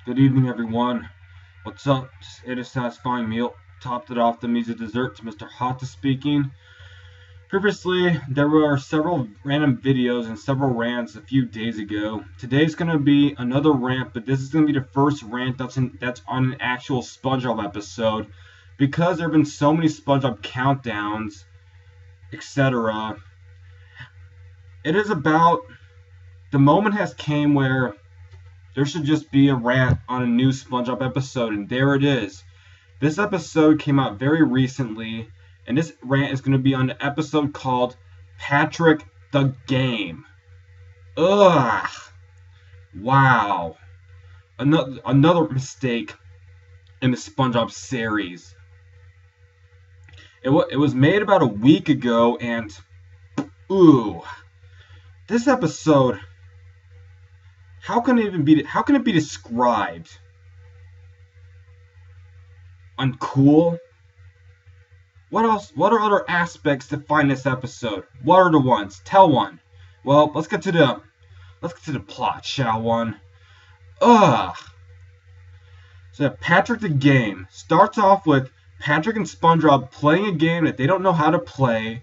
Good evening, everyone. What's up? Ate a satisfying meal. Topped it off the measly desserts. Mr. Hotta speaking. Previously, there were several random videos and several rants a few days ago. Today's going to be another rant, but this is going to be the first rant that's on an actual SpongeBob episode. Because there have been so many SpongeBob countdowns, etc., it is about the moment has came where there should just be a rant on a new SpongeBob episode, and there it is. This episode came out very recently, and this rant is going to be on the episode called Patrick the Game. Ugh. Wow. Another mistake in the SpongeBob series. It was made about a week ago, and ooh. This episode, how can it be described? Uncool? What else? What are other aspects to find this episode? What are the ones? Tell one. Well, let's get to the plot, shall one? Ugh. So Patrick the Game starts off with Patrick and SpongeBob playing a game that they don't know how to play.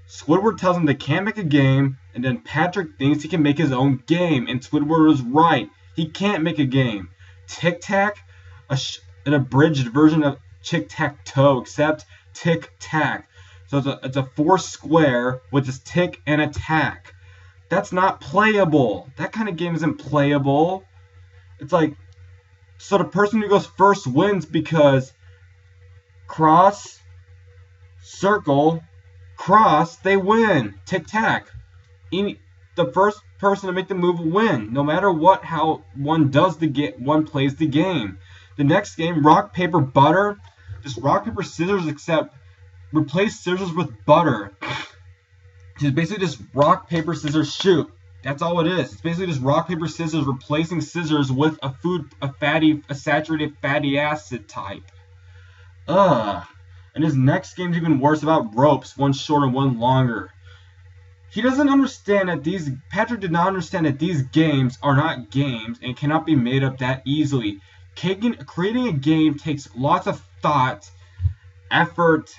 Squidward tells him they can't make a game, and then Patrick thinks he can make his own game, and Squidward is right. He can't make a game. Tic-Tac, an abridged version of Tic-Tac-Toe, except Tic-Tac. So it's a four square with this tick and a tack. That's not playable. That kind of game isn't playable. It's like, so the person who goes first wins because cross, circle, cross, they win. Tic-tac. The first person to make the move will win, no matter how one plays the game. The next game, rock, paper, butter. Just rock, paper, scissors, except replace scissors with butter. It's basically just rock, paper, scissors, shoot. That's all it is. It's basically just rock, paper, scissors replacing scissors with a saturated fatty acid type. Ugh. And his next game's even worse, about ropes, one shorter, one longer. He doesn't understand that Patrick did not understand that these games are not games and cannot be made up that easily. Creating a game takes lots of thought, effort,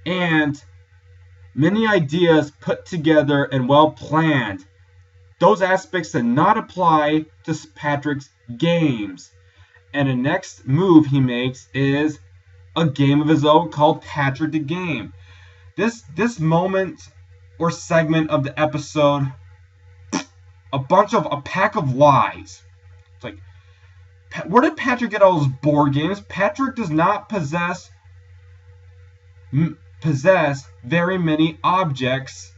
and many ideas put together and well planned. Those aspects did not apply to Patrick's games. And the next move he makes is a game of his own called Patrick the Game. This moment or segment of the episode, a pack of lies. It's like, where did Patrick get all those board games? Patrick does not possess very many objects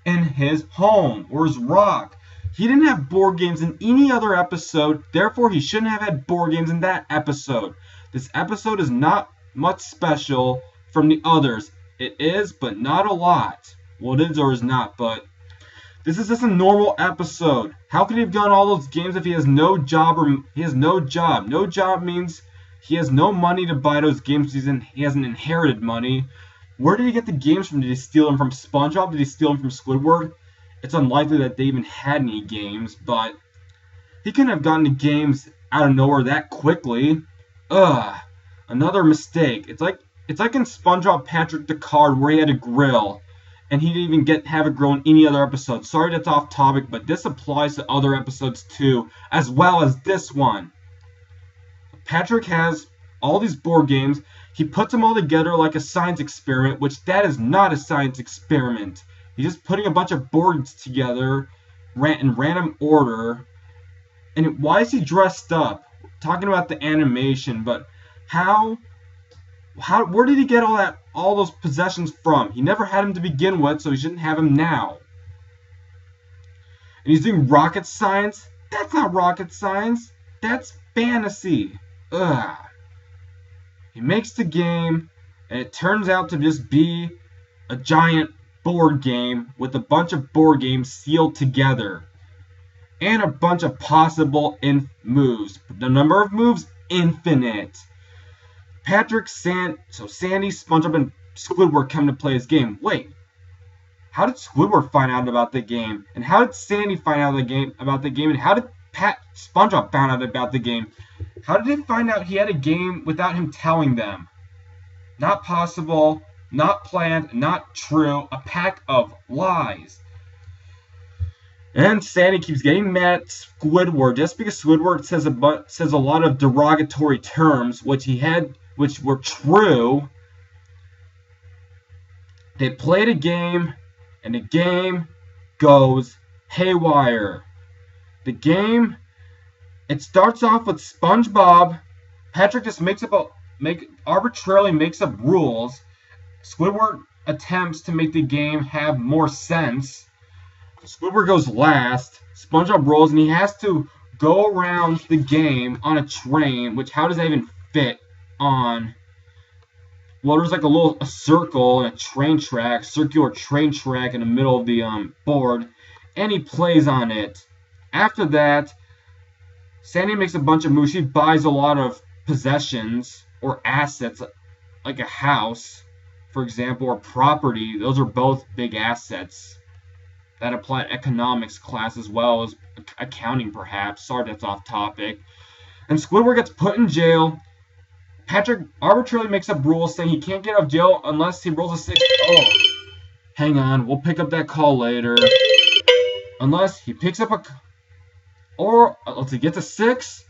in his home or his rock. He didn't have board games in any other episode, therefore he shouldn't have had board games in that episode. This episode is not much special from the others. It is, but not a lot. Well, it is or is not, but this is just a normal episode. How could he have done all those games if he has no job? No job means he has no money to buy those games. He hasn't inherited money. Where did he get the games from? Did he steal them from SpongeBob? Did he steal them from Squidward? It's unlikely that they even had any games, but he couldn't have gotten the games out of nowhere that quickly. Ugh. Another mistake. It's like in SpongeBob Patrick the Card where he had a grill, and he didn't even have a grill in any other episode. Sorry that's off topic, but this applies to other episodes too, as well as this one. Patrick has all these board games. He puts them all together like a science experiment, which that is not a science experiment. He's just putting a bunch of boards together in random order. And why is he dressed up? Talking about the animation, but where did he get all those possessions from? He never had them to begin with, so he shouldn't have them now. And he's doing rocket science? That's not rocket science. That's fantasy. Ugh. He makes the game, and it turns out to just be a giant board game with a bunch of board games sealed together. And a bunch of possible moves. The number of moves, infinite. Sandy, SpongeBob, and Squidward come to play his game. Wait, how did Squidward find out about the game? And how did Sandy find out about the game? And how did SpongeBob found out about the game. How did they find out he had a game without him telling them? Not possible, not planned, not true, a pack of lies. And Sandy keeps getting mad at Squidward just because Squidward says a lot of derogatory terms, which were true. They played a game, and the game goes haywire. The game, it starts off with SpongeBob. Patrick just arbitrarily makes up rules. Squidward attempts to make the game have more sense. Squidward goes last. SpongeBob rolls, and he has to go around the game on a train, which how does that even fit on? Well, there's like a circle and a train track, circular train track in the middle of the board, and he plays on it. After that, Sandy makes a bunch of moves. She buys a lot of possessions or assets, like a house, for example, or property. Those are both big assets that apply to economics class as well as accounting, perhaps. Sorry, that's off topic. And Squidward gets put in jail. Patrick arbitrarily makes up rules saying he can't get out of jail unless he rolls a 6. Oh, hang on. We'll pick up that call later. Unless he picks up he gets a 6,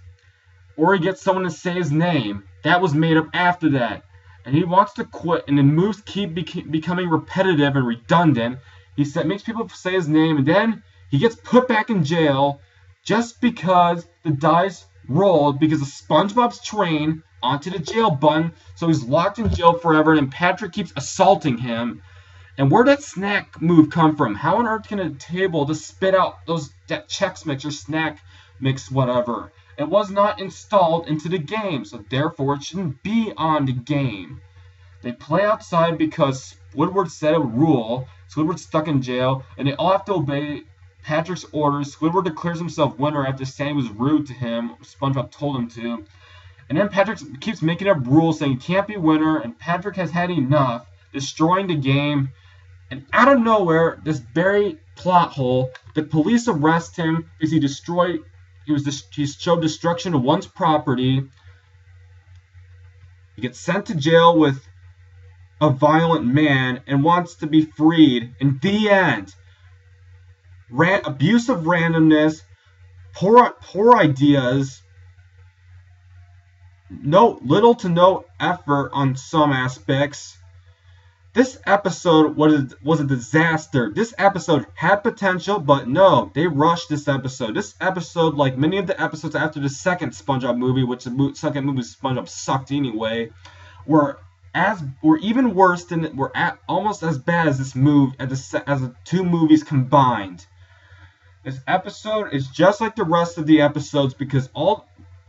or he gets someone to say his name. That was made up after that. And he wants to quit, and the moves keep becoming repetitive and redundant. He makes people say his name, and then he gets put back in jail just because the dice rolled because of SpongeBob's train onto the jail button, so he's locked in jail forever, and Patrick keeps assaulting him. And where'd that snack move come from? How on earth can a table just spit out that Chex Mix or snack mix, whatever? It was not installed into the game, so therefore it shouldn't be on the game. They play outside because Squidward said a rule. Squidward's stuck in jail, and they all have to obey Patrick's orders. Squidward declares himself winner after Sandy was rude to him. SpongeBob told him to. And then Patrick keeps making up rules saying he can't be winner, and Patrick has had enough, destroying the game. And out of nowhere, this buried plot hole, the police arrest him because he showed destruction of one's property. He gets sent to jail with a violent man and wants to be freed. In the end, abuse of randomness, poor ideas, little to no effort on some aspects. This episode was a disaster. This episode had potential, but no, they rushed this episode. This episode, like many of the episodes after the second SpongeBob movie, which the second movie SpongeBob sucked anyway, were even worse than almost as bad as this movie as the two movies combined. This episode is just like the rest of the episodes because all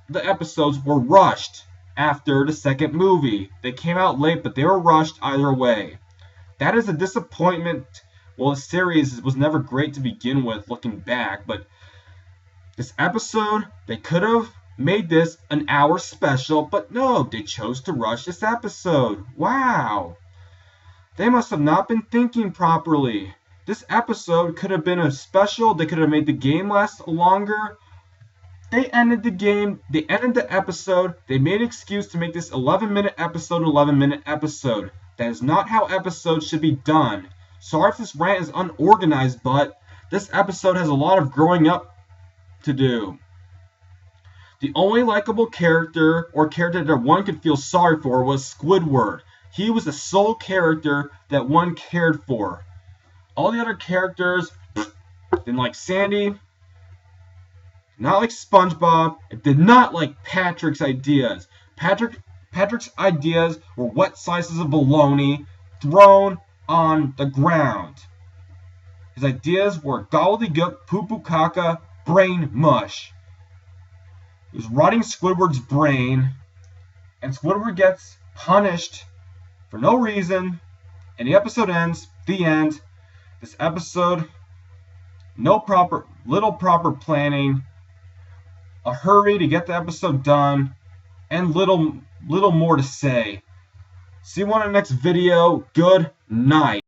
the episodes were rushed after the second movie. They came out late, but they were rushed either way. That is a disappointment. Well, the series was never great to begin with, looking back, but this episode, they could have made this an hour special, but no, they chose to rush this episode. Wow. They must have not been thinking properly. This episode could have been a special. They could have made the game last longer. They ended the game, they ended the episode, they made an excuse to make this 11-minute episode an 11-minute episode. That is not how episodes should be done. Sorry if this rant is unorganized, but this episode has a lot of growing up to do. The only likable character, or character that one could feel sorry for, was Squidward. He was the sole character that one cared for. All the other characters didn't like Sandy, not like SpongeBob. It did not like Patrick's ideas. Patrick's ideas were wet slices of bologna thrown on the ground. His ideas were gobbledygook, poo-poo caca, brain mush. He was rotting Squidward's brain, and Squidward gets punished for no reason, and the episode ends. The end. This episode, little proper planning, a hurry to get the episode done, and little more to say. See you on the next video. Good night.